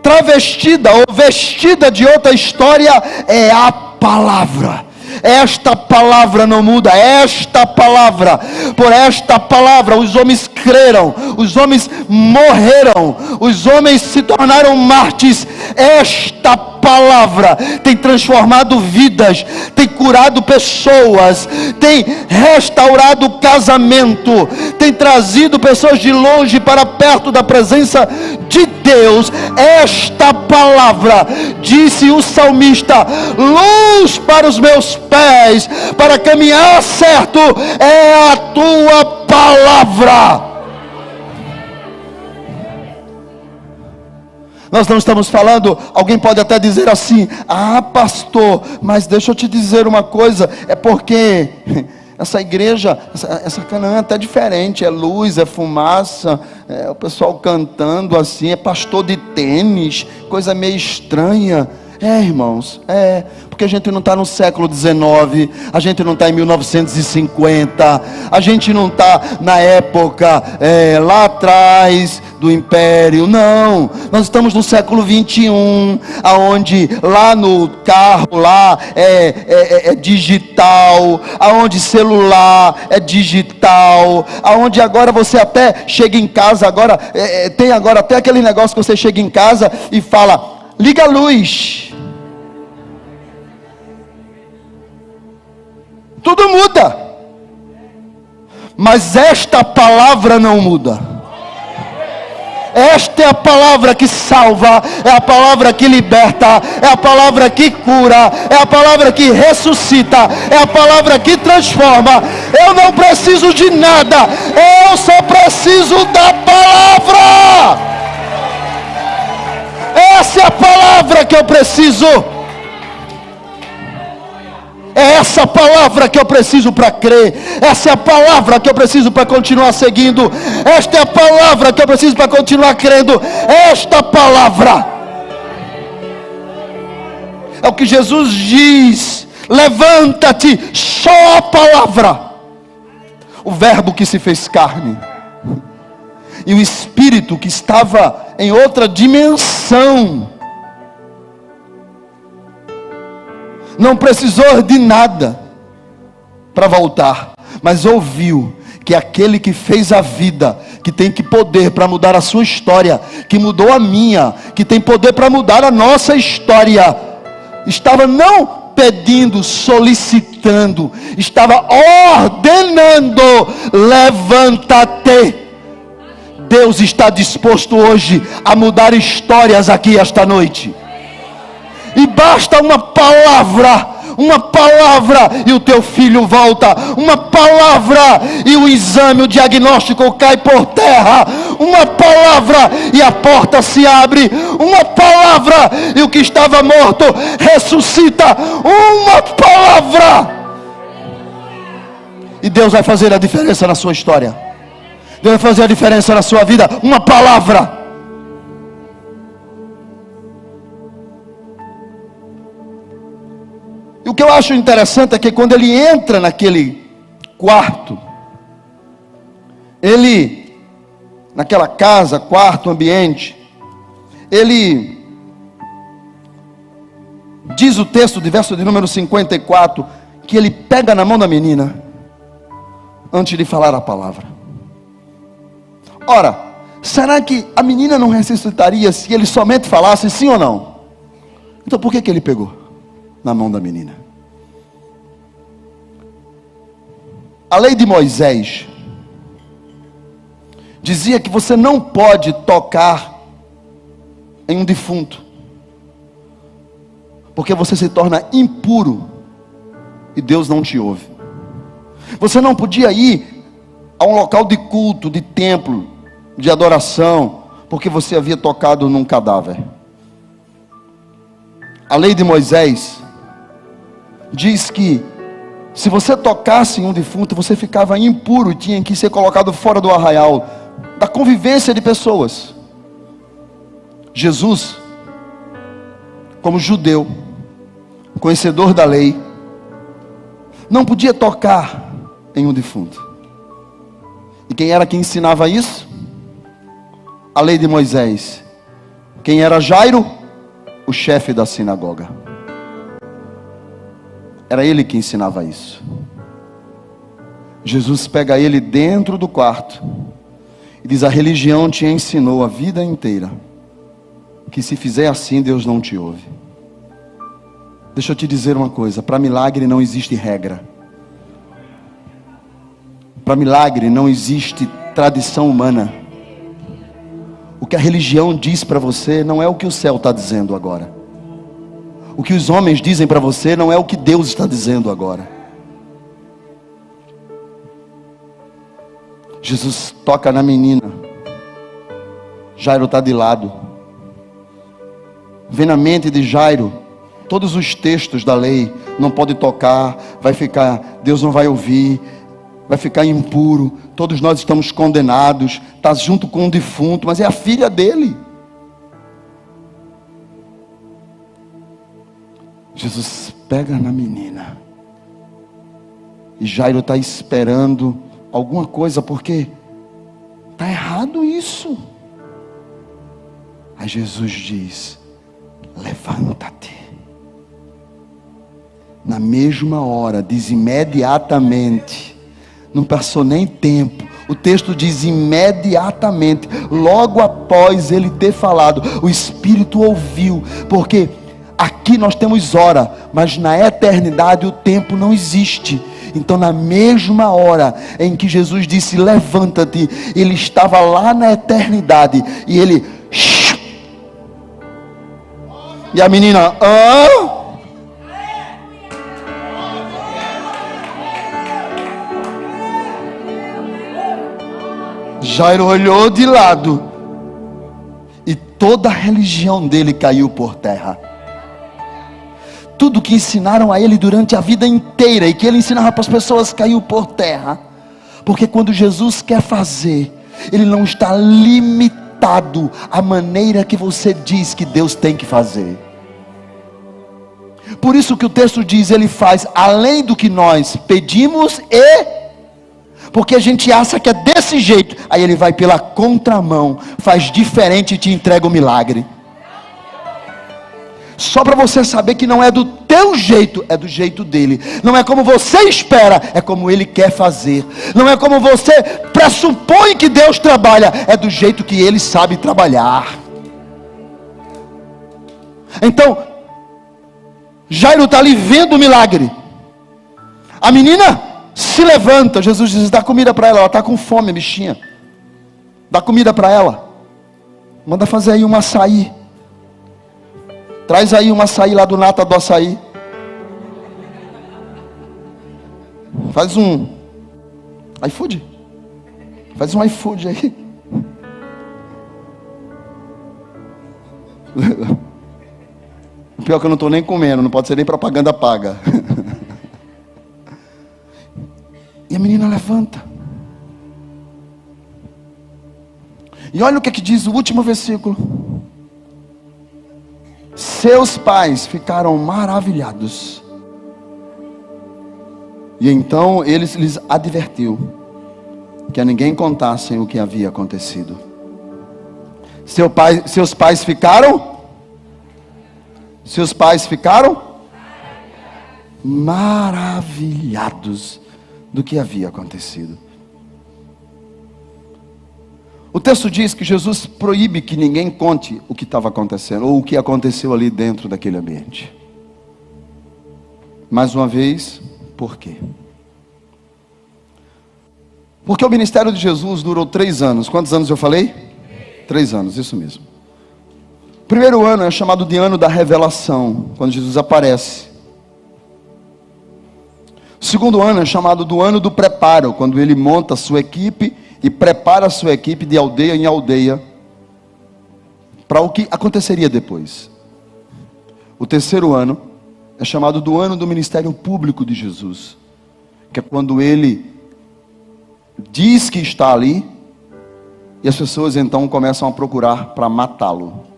travestida ou vestida de outra história, é a palavra. Esta palavra não muda. Esta palavra, por esta palavra os homens creram, os homens morreram, os homens se tornaram mártires. Esta palavra tem transformado vidas, tem curado pessoas, tem restaurado o casamento, tem trazido pessoas de longe para perto da presença de Deus. Esta palavra, disse o salmista, luz para os meus pés, para caminhar certo, é a tua palavra. Nós não estamos falando, alguém pode até dizer assim: ah, pastor, mas deixa eu te dizer uma coisa, é porque essa igreja, essa Canaã é até diferente, é luz, é fumaça, é o pessoal cantando assim, é pastor de tênis, coisa meio estranha. É, irmãos, porque a gente não está no século XIX, a gente não está em 1950, a gente não está na época lá atrás do Império, não, nós estamos no século 21, aonde lá no carro lá é digital, aonde celular é digital, aonde agora você até chega em casa, agora tem agora até aquele negócio que você chega em casa e fala: liga a luz. Tudo muda, mas esta palavra não muda. Esta é a palavra que salva, é a palavra que liberta, é a palavra que cura, é a palavra que ressuscita, é a palavra que transforma. Eu não preciso de nada, eu só preciso da palavra. Essa é a palavra que eu preciso. É essa palavra que eu preciso para crer. Essa é a palavra que eu preciso para continuar seguindo. Esta é a palavra que eu preciso para continuar crendo. Esta palavra é o que Jesus diz: levanta-te. Só a palavra, o verbo que se fez carne, e o Espírito que estava em outra dimensão, não precisou de nada para voltar, mas ouviu que aquele que fez a vida, que tem que poder para mudar a sua história, que mudou a minha, que tem poder para mudar a nossa história, estava não pedindo, solicitando, estava ordenando: levanta-te. Deus está disposto hoje a mudar histórias aqui esta noite. E basta uma palavra Uma palavra e o teu filho volta. Uma palavra e o exame, o diagnóstico cai por terra. Uma palavra e a porta se abre. Uma palavra e o que estava morto ressuscita. Uma palavra. E Deus vai fazer a diferença na sua história. Deus vai fazer a diferença na sua vida. Uma palavra. E o que eu acho interessante é que quando ele entra naquele quarto, naquela casa, quarto, ambiente, ele diz o texto de verso de número 54, que ele pega na mão da menina, antes de falar a palavra. Ora, será que a menina não ressuscitaria se ele somente falasse sim ou não? Então por que ele pegou na mão da menina? A lei de Moisés dizia que você não pode tocar em um defunto, porque você se torna impuro e Deus não te ouve. Você não podia ir a um local de culto, de templo, de adoração, porque você havia tocado num cadáver. A lei de Moisés diz que se você tocasse em um defunto, você ficava impuro e tinha que ser colocado fora do arraial, da convivência de pessoas. Jesus, como judeu, conhecedor da lei, não podia tocar em um defunto. E quem era que ensinava isso? A lei de Moisés. Quem era Jairo? O chefe da sinagoga. Era ele que ensinava isso. Jesus pega ele dentro do quarto e diz: a religião te ensinou a vida inteira que se fizer assim Deus não te ouve. Deixa eu te dizer uma coisa: para milagre não existe regra. Para milagre não existe tradição humana. O que a religião diz para você não é o que o céu está dizendo agora. O que os homens dizem para você não é o que Deus está dizendo agora. Jesus toca na menina. Jairo está de lado. Vem na mente de Jairo todos os textos da lei. Não pode tocar, vai ficar, Deus não vai ouvir, vai ficar impuro. Todos nós estamos condenados. Está junto com um defunto, mas é a filha dele. Jesus pega na menina. E Jairo está esperando alguma coisa, porque está errado isso. Aí Jesus diz: levanta-te. Na mesma hora, diz imediatamente. Não passou nem tempo. O texto diz imediatamente. Logo após ele ter falado, o Espírito ouviu. Porque aqui nós temos hora, mas na eternidade o tempo não existe. Então na mesma hora em que Jesus disse levanta-te, ele estava lá na eternidade. E ele... E a menina... Hã? Jairo olhou de lado. E toda a religião dele caiu por terra. Tudo que ensinaram a ele durante a vida inteira e que ele ensinava para as pessoas caiu por terra. Porque quando Jesus quer fazer, ele não está limitado à maneira que você diz que Deus tem que fazer. Por isso que o texto diz, ele faz além do que nós pedimos porque a gente acha que é desse jeito. Aí ele vai pela contramão, faz diferente e te entrega o milagre. Só para você saber que não é do teu jeito, é do jeito dele. Não é como você espera, é como ele quer fazer. Não é como você pressupõe que Deus trabalha, é do jeito que ele sabe trabalhar. Então, Jairo está ali vendo o milagre. A menina se levanta. Jesus diz: dá comida para ela está com fome, bichinha. Dá comida para ela. Manda fazer aí um açaí. Traz aí um açaí lá do nata do açaí. faz um iFood. Faz um iFood aí. O pior é que eu não estou nem comendo, não pode ser nem propaganda paga. E a menina levanta. E olha o que diz o último versículo. Seus pais ficaram maravilhados. E então eles lhes advertiu que a ninguém contassem o que havia acontecido. Seus pais ficaram? Seus pais ficaram maravilhados do que havia acontecido. O texto diz que Jesus proíbe que ninguém conte o que estava acontecendo, ou o que aconteceu ali dentro daquele ambiente. Mais uma vez, por quê? Porque o ministério de Jesus durou 3 anos. Quantos anos eu falei? 3 anos, isso mesmo. O primeiro ano é chamado de ano da revelação, quando Jesus aparece. O segundo ano é chamado do ano do preparo, quando ele monta a sua equipe e prepara a sua equipe de aldeia em aldeia para o que aconteceria depois. O terceiro ano é chamado do ano do ministério público de Jesus, que é quando ele diz que está ali e as pessoas então começam a procurar para matá-lo.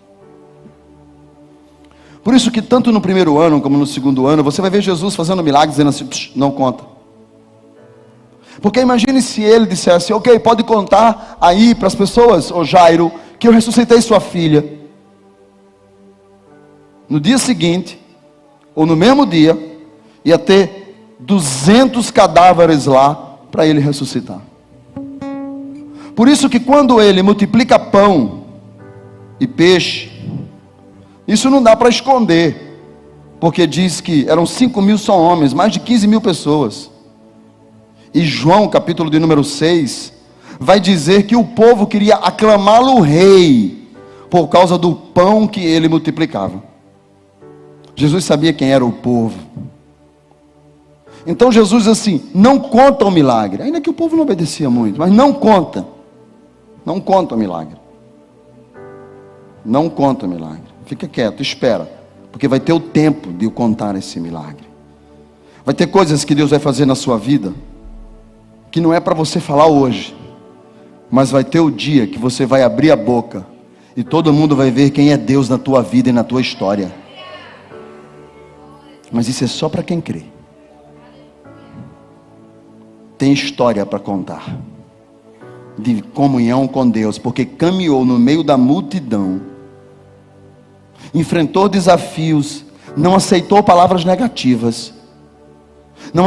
Por isso que tanto no primeiro ano como no segundo ano você vai ver Jesus fazendo milagres dizendo assim, não conta. Porque imagine se ele dissesse, ok, pode contar aí para as pessoas, ô Jairo, que eu ressuscitei sua filha. No dia seguinte, ou no mesmo dia, ia ter 200 cadáveres lá para ele ressuscitar. Por isso que quando ele multiplica pão e peixe, isso não dá para esconder, porque diz que eram 5.000 só homens, mais de 15.000 pessoas. E João, capítulo de número 6, vai dizer que o povo queria aclamá-lo rei, por causa do pão que ele multiplicava. Jesus sabia quem era o povo. Então Jesus assim, não conta o milagre, ainda que o povo não obedecia muito, mas não conta o milagre. Não conta o milagre, fica quieto, espera, porque vai ter o tempo de eu contar esse milagre. Vai ter coisas que Deus vai fazer na sua vida, que não é para você falar hoje, mas vai ter o dia que você vai abrir a boca, e todo mundo vai ver quem é Deus na tua vida e na tua história. Mas isso é só para quem crê. Tem história para contar, de comunhão com Deus, porque caminhou no meio da multidão, enfrentou desafios, não aceitou palavras negativas, não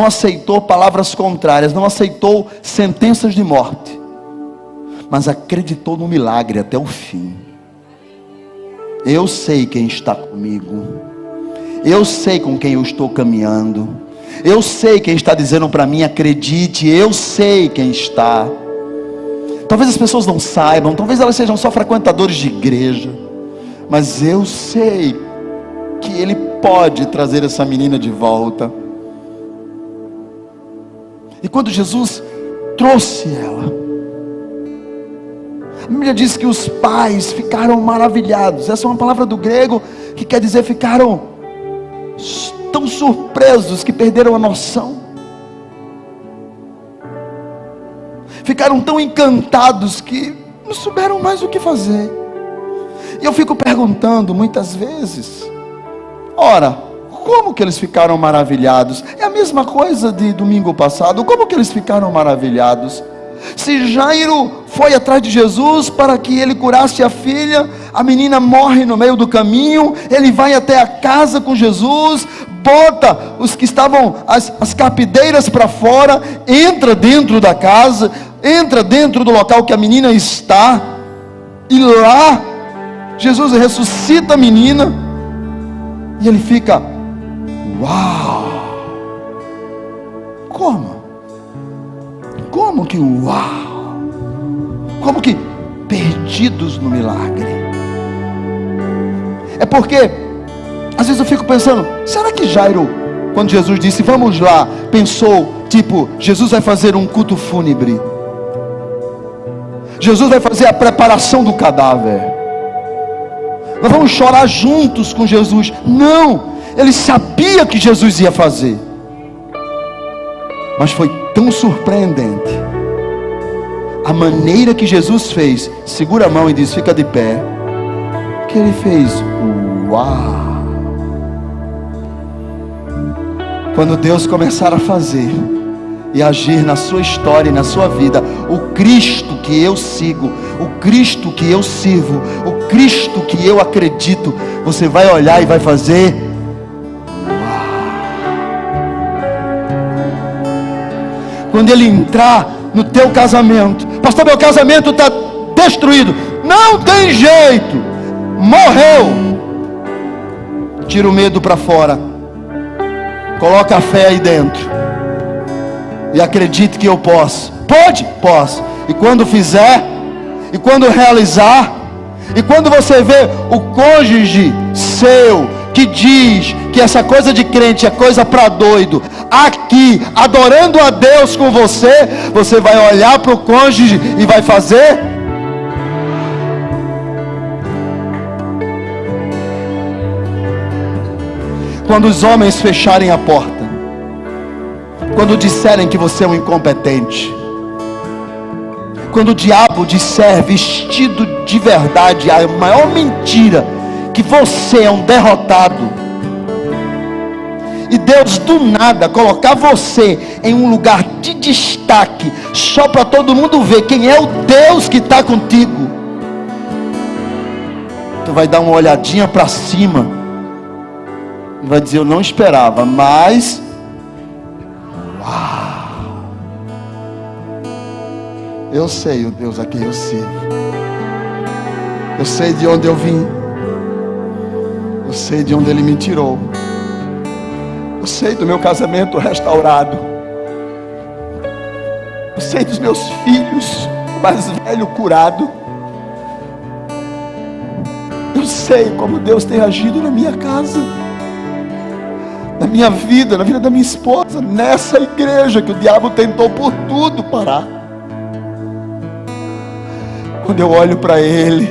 aceitou palavras contrárias, não aceitou sentenças de morte, mas acreditou no milagre até o fim. Eu sei quem está comigo, eu sei com quem eu estou caminhando, eu sei quem está dizendo para mim, acredite, eu sei quem está. Talvez as pessoas não saibam, talvez elas sejam só frequentadores de igreja, mas eu sei que Ele pode trazer essa menina de volta. E quando Jesus trouxe ela, a Bíblia diz que os pais ficaram maravilhados. Essa é uma palavra do grego que quer dizer ficaram tão surpresos que perderam a noção. Ficaram tão encantados que não souberam mais o que fazer. E eu fico perguntando muitas vezes, ora, como que eles ficaram maravilhados? É a mesma coisa de domingo passado. Como que eles ficaram maravilhados? Se Jairo foi atrás de Jesus para que ele curasse a filha, a menina morre no meio do caminho, ele vai até a casa com Jesus, bota os que estavam, as carpideiras para fora, entra dentro da casa, entra dentro do local que a menina está, e lá, Jesus ressuscita a menina, e ele fica, uau! Como que uau? Como que perdidos no milagre? É porque às vezes eu fico pensando, será que Jairo quando Jesus disse, vamos lá, pensou, tipo, Jesus vai fazer um culto fúnebre. Jesus vai fazer a preparação do cadáver. Nós vamos chorar juntos com Jesus. Não, ele sabia que Jesus ia fazer. Mas foi tão surpreendente a maneira que Jesus fez. Segura a mão e diz, fica de pé. Que ele fez, uau. Quando Deus começar a fazer e agir na sua história e na sua vida, o Cristo que eu sigo, o Cristo que eu sirvo, o Cristo que eu acredito, você vai olhar e vai fazer, quando ele entrar no teu casamento, pastor, meu casamento está destruído, não tem jeito, morreu, tira o medo para fora, coloca a fé aí dentro, e acredite que eu posso. Pode? Posso. E quando fizer, e quando realizar, e quando você vê o cônjuge seu, que diz que essa coisa de crente é coisa para doido, aqui, adorando a Deus com você, você vai olhar para o cônjuge e vai fazer. Quando os homens fecharem a porta, quando disserem que você é um incompetente, quando o diabo disser, vestido de verdade, a maior mentira, que você é um derrotado, e Deus do nada colocar você em um lugar de destaque, só para todo mundo ver quem é o Deus que está contigo, tu vai dar uma olhadinha para cima e vai dizer, eu não esperava, mas uau, eu sei o Deus a quem eu sirvo, eu sei de onde eu vim, eu sei de onde Ele me tirou, eu sei do meu casamento restaurado, eu sei dos meus filhos, o mais velho curado, eu sei como Deus tem agido na minha casa, na minha vida, na vida da minha esposa, nessa igreja que o diabo tentou por tudo parar. Quando eu olho para Ele,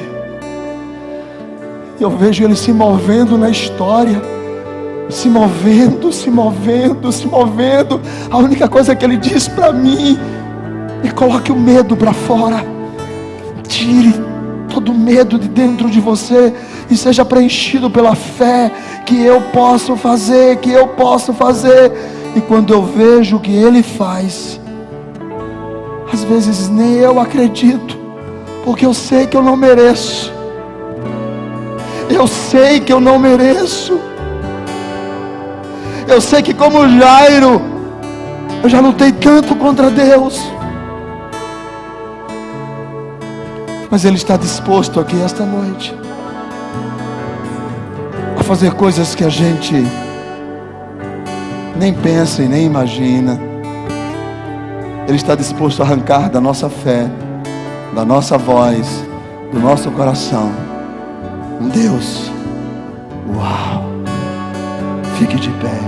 eu vejo Ele se movendo na história, se movendo, se movendo, se movendo. A única coisa que Ele diz para mim é: coloque o medo para fora, tire todo medo de dentro de você e seja preenchido pela fé, que eu posso fazer, que eu posso fazer. E quando eu vejo o que Ele faz, às vezes nem eu acredito, porque eu sei que eu não mereço, eu sei que eu não mereço, eu sei que como Jairo, eu já lutei tanto contra Deus, mas Ele está disposto aqui esta noite a fazer coisas que a gente nem pensa e nem imagina. Ele está disposto a arrancar da nossa fé, da nossa voz, do nosso coração, um Deus, uau. Fique de pé.